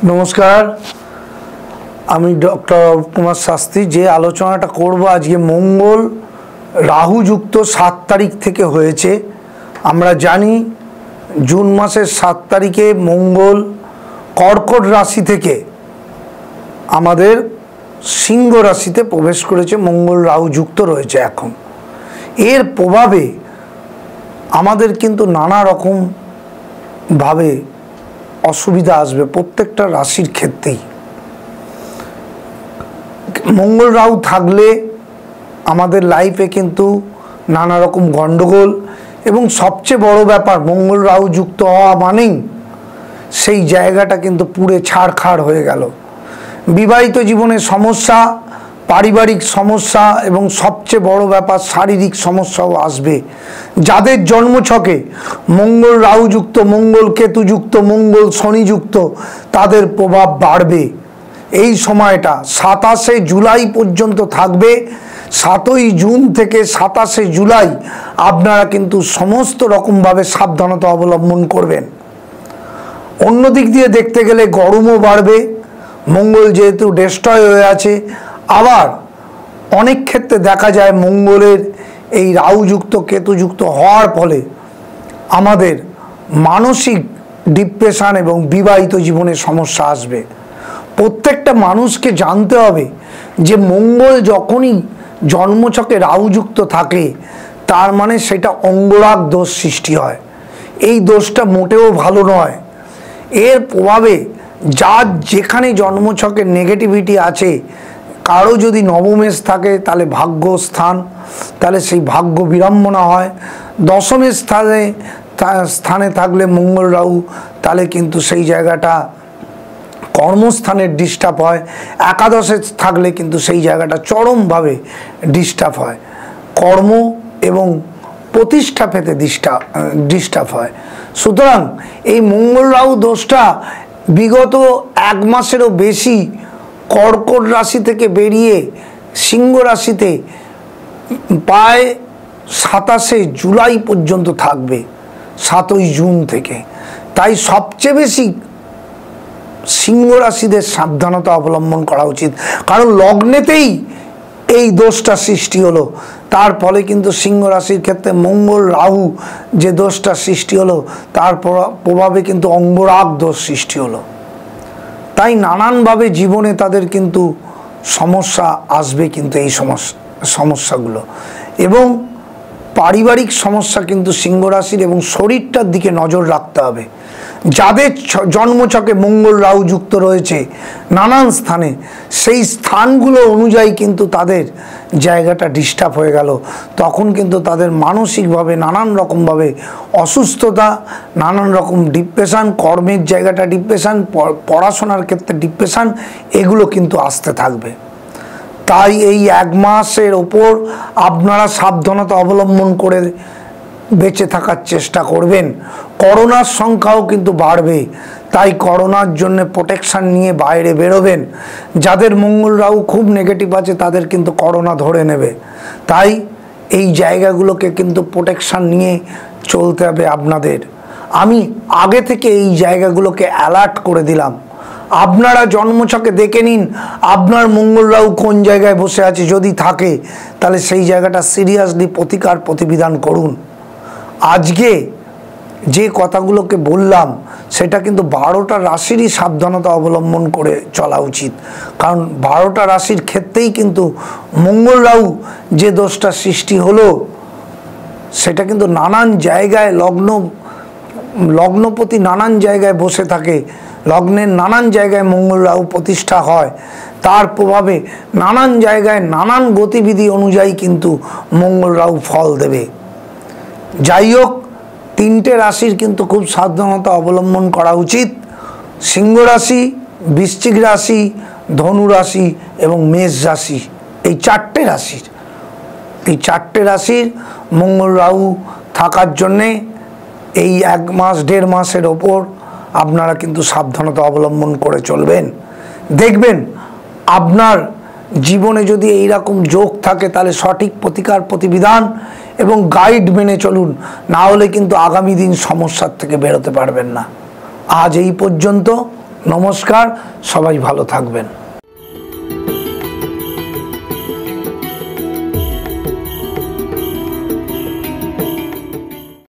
नमस्कार आमी डॉक्टर कुमार शास्त्री जे आलोचनाटा करब आज के मंगल राहु युक्त 7 तारीख থেকে হয়েছে। আমরা জানি জুন মাসের 7 তারিখে मंगल कर्कट राशि থেকে আমাদের সিংহ রাশিতে প্রবেশ করেছে। मंगल राहु যুক্ত রয়েছে। এখন এর প্রভাবে আমাদের কিন্তু নানা রকম ভাবে असुविधा आसबे प्रत्येकटा राशिर क्षेत्रेई। मंगल राहु थाकले आमादेर लाइफे किन्तु नाना रकम गंडगोल एवं सबचेये बड़ो ब्यापार मंगल राहु युक्त हওয়া मानेई सेई जायगाटा किन्तु पुरे छाड़खाड़ हये गेल। विवाहित जीवने समस्या, पारिवारिक समस्या एवं सबचेये बड़ो ब्यापार शारीरिक समस्याओ आसबे। जादेर जन्मछके मंगल राहु युक्त, मंगल केतु युक्त, मंगल शनि युक्त तादेर प्रभाव बाड़बे। এই সময়টা 27শে জুলাই পর্যন্ত থাকবে। 7ই জুন থেকে 27শে জুলাই আপনারা কিন্তু সমস্ত রকম ভাবে সাবধানতা অবলম্বন করবেন। অন্য দিক দিয়ে দেখতে গেলে গরমও বাড়বে। मंगल যেহেতু ডিস্ট্রয় হয়ে আছে, আবার অনেক ক্ষেত্রে দেখা যায় मंगलेर এই রাহু যুক্ত কেতু যুক্ত হওয়ার ফলে আমাদের মানসিক ডিপ্রেশন এবং বিবাহিত জীবনে সমস্যা আসবে। প্রত্যেকটা মানুষকে জানতে হবে যে मंगल যখনই জন্মছকে রাহু যুক্ত থাকে তার মানে সেটা অঙ্গরাগ দোষ সৃষ্টি হয়। এই দোষটা মোটেও ভালো নয়। এর প্রভাবে যার যেখানে জন্মছকে নেগেটিভিটি আছে, কারো যদি নবমেশ থাকে তাহলে ভাগ্য স্থান, তাহলে সেই ভাগ্য বিড়ম্বনা হয়। দশমের স্থানে থাকলে मंगल राहु তাহলে কিন্তু সেই জায়গাটা কর্মস্থানের ডিস্টার্ব হয়। একাদশে থাকলে কিন্তু সেই জায়গাটা চরমভাবে ডিস্টার্ব হয়, কর্ম এবং প্রতিষ্ঠা পেতে ডিস্টার্ব হয়। সুতরাং এই मंगल राहु দোষটা বিগত 1 মাসেরও বেশি कर्कट राशि থেকে বেরিয়ে সিংহ রাশিতে প্রায় 27শে জুলাই পর্যন্ত থাকবে, 7ই জুন থেকে। তাই সবচেয়ে বেশি সিংহ রাশিদের সাবধানতা অবলম্বন করা উচিত। কারণ লগ্নেতেই এই দোষটা সৃষ্টি হলো, তার ফলে কিন্তু সিংহ রাশির ক্ষেত্রে मंगल রাহু যে দোষটা সৃষ্টি হলো তার প্রভাবে কিন্তু অঙ্গরাগ দোষ সৃষ্টি হলো। তাই নানানভাবে জীবনে তাদের কিন্তু সমস্যা আসবে। কিন্তু এই সমস্যাগুলো এবং পারিবারিক সমস্যা কিন্তু সিংহ রাশির এবং শরীরটার দিকে নজর রাখতে হবে। যাদের জন্মছকে मंगल রাহু যুক্ত রয়েছে নানান স্থানে, সেই স্থানগুলো অনুযায়ী কিন্তু তাদের জায়গাটা ডিস্টার্ব হয়ে গেল, তখন কিন্তু তাদের মানসিকভাবে নানান রকমভাবে অসুস্থতা, নানান রকম ডিপ্রেশন, কর্মের জায়গাটা ডিপ্রেশন, পড়াশোনার ক্ষেত্রে ডিপ্রেশন, এগুলো কিন্তু আসতে থাকবে। তাই এই 1 মাসের ওপর আপনারা সাবধানতা অবলম্বন করে বেঁচে থাকার চেষ্টা করবেন। করোনার সংখ্যাও কিন্তু বাড়বে, তাই করোনার জন্য প্রোটেকশন নিয়ে বাইরে বেরোবেন। যাদের मंगल রাহু খুব নেগেটিভ আছে তাদের কিন্তু করোনা ধরে নেবে। তাই এই জায়গাগুলোকে কিন্তু প্রোটেকশন নিয়ে চলতে হবে আপনাদের। আমি আগে থেকে এই জায়গাগুলোকে অ্যালার্ট করে দিলাম। আপনারা জন্মছকে দেখে নিন আপনার मंगल রাহু কোন জায়গায় বসে আছে। যদি থাকে তাহলে সেই জায়গাটা সিরিয়াসলি প্রতিকার প্রতিবিধান করুন। আজকে যে কথাগুলোকে বললাম সেটা কিন্তু 12টা রাশিরই সাবধানতা অবলম্বন করে চলা উচিত। কারণ 12টা রাশির ক্ষেত্রেই কিন্তু मंगल রাহু যে দোষটা সৃষ্টি হলো সেটা কিন্তু নানান জায়গায় লগ্নপতি নানান জায়গায় বসে থাকে, লগ্নের নানান জায়গায় मंगल রাহু প্রতিষ্ঠা হয়, তার প্রভাবে নানান জায়গায় নানান গতিবিধি অনুযায়ী কিন্তু मंगल রাহু ফল দেবে। যাই হোক, 3টে রাশির কিন্তু খুব সাবধানতা অবলম্বন করা উচিত। সিংহ রাশি, বৃশ্চিক রাশি, ধনু রাশি এবং মেষ রাশি, এই 4টে রাশির मंगल রাহু থাকার জন্যে এই 1 মাস 1.5 মাসের ওপর আপনারা কিন্তু সাবধানতা অবলম্বন করে চলবেন। দেখবেন আপনার জীবনে যদি এই রকম যোগ থাকে তাহলে সঠিক প্রতিকার প্রতিবিধান এবং গাইড মেনে চলুন, না হলে কিন্তু আগামী দিন সমস্যার থেকে বেরোতে পারবেন না। आज এই পর্যন্ত। নমস্কার, সবাই ভালো থাকবেন।